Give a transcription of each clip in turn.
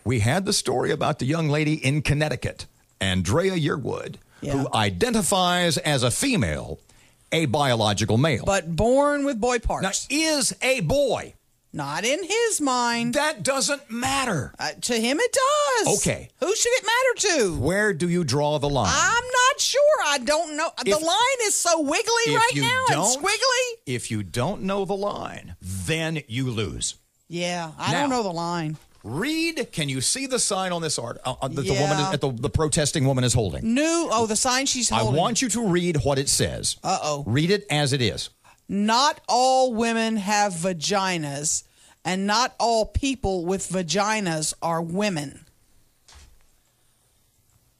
we had the story about the young lady in Connecticut, Andraya Yearwood, who identifies as a female, a biological male. But born with boy parts. Now, is a boy. Not in his mind. That doesn't matter. To him it does. Okay. Who should it matter to? Where do you draw the line? I'm not sure. I don't know. The line is so wiggly right now and squiggly. If you don't know the line, then you lose. Yeah, I don't know the line. Read. Can you see the sign on this art that the woman, the protesting woman is holding? The sign she's holding. I want you to read what it says. Read it as it is. Not all women have vaginas, and not all people with vaginas are women.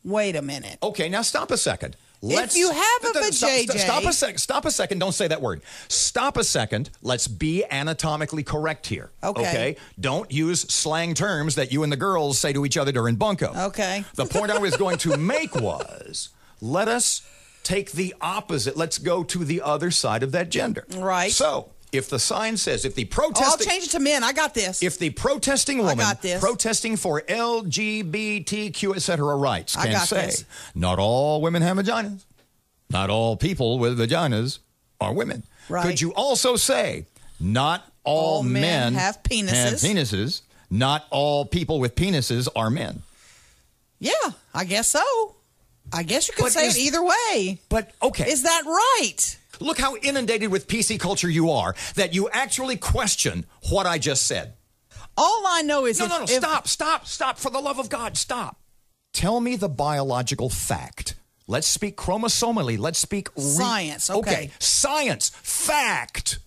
Wait a minute. Okay, now stop a second. If you have a vajayjay... Stop a second. Don't say that word. Stop a second. Let's be anatomically correct here. Okay? Don't use slang terms that you and the girls say to each other during bunco. Okay. The point I was going to make was, let us take the opposite. Let's go to the other side of that gender. Right. So, if the sign says, if the protesting... I'll change it to men. I got this. If the protesting woman protesting for LGBTQ, etc. rights can say, not all women have vaginas. Not all people with vaginas are women. Right. Could you also say, not all men have penises. Not all people with penises are men. Yeah, I guess so. I guess you could say it either way. But, okay. Is that right? Look how inundated with PC culture you are that you actually question what I just said. All I know is... No, stop. For the love of God, stop. Tell me the biological fact. Let's speak chromosomally. Let's speak... Science, okay. Science, fact.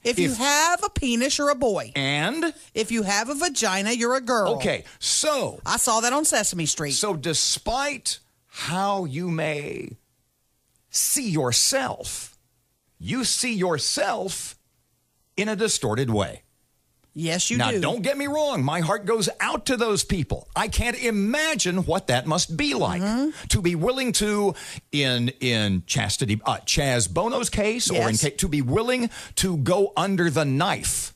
If you have a penis, you're a boy. And? If you have a vagina, you're a girl. Okay, so... I saw that on Sesame Street. So despite how you may see yourself, you see yourself in a distorted way. Yes, you do. Now, don't get me wrong. My heart goes out to those people. I can't imagine what that must be like to be willing to, in Chastity, Chaz Bono's case, or to be willing to go under the knife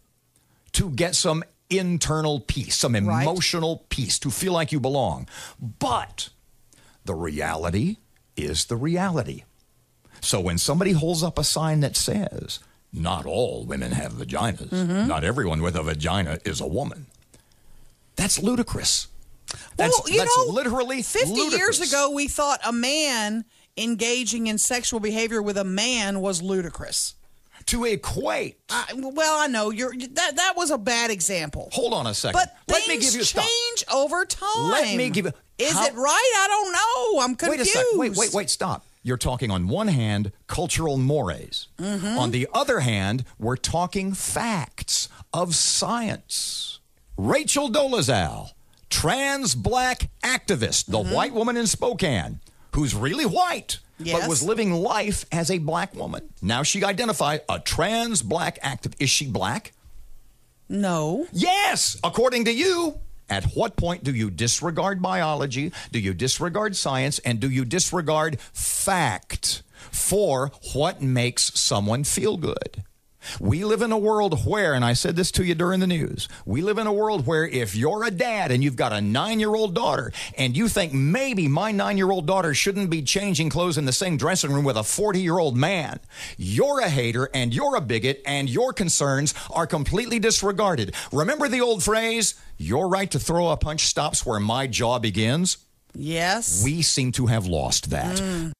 to get some internal peace, some emotional peace, to feel like you belong. But the reality is the reality. So when somebody holds up a sign that says, not all women have vaginas, not everyone with a vagina is a woman, that's ludicrous. That's literally 50 ludicrous. years ago, we thought a man engaging in sexual behavior with a man was ludicrous. To equate. Well, I know that was a bad example. Hold on a second. But Let me give you change over time. Let me give you... Is it right? I don't know. I'm confused. Wait a second. Wait, stop. You're talking on one hand, cultural mores. On the other hand, we're talking facts of science. Rachel Dolezal, trans black activist, the white woman in Spokane, who's really white, but was living life as a black woman. Now she identified a trans black activist. Is she black? No. Yes, according to you. At what point do you disregard biology, do you disregard science, and do you disregard fact for what makes someone feel good? We live in a world where, and I said this to you during the news, we live in a world where if you're a dad and you've got a 9-year-old daughter and you think maybe my 9-year-old daughter shouldn't be changing clothes in the same dressing room with a 40-year-old man, you're a hater and you're a bigot and your concerns are completely disregarded. Remember the old phrase, your right to throw a punch stops where my jaw begins? Yes. We seem to have lost that.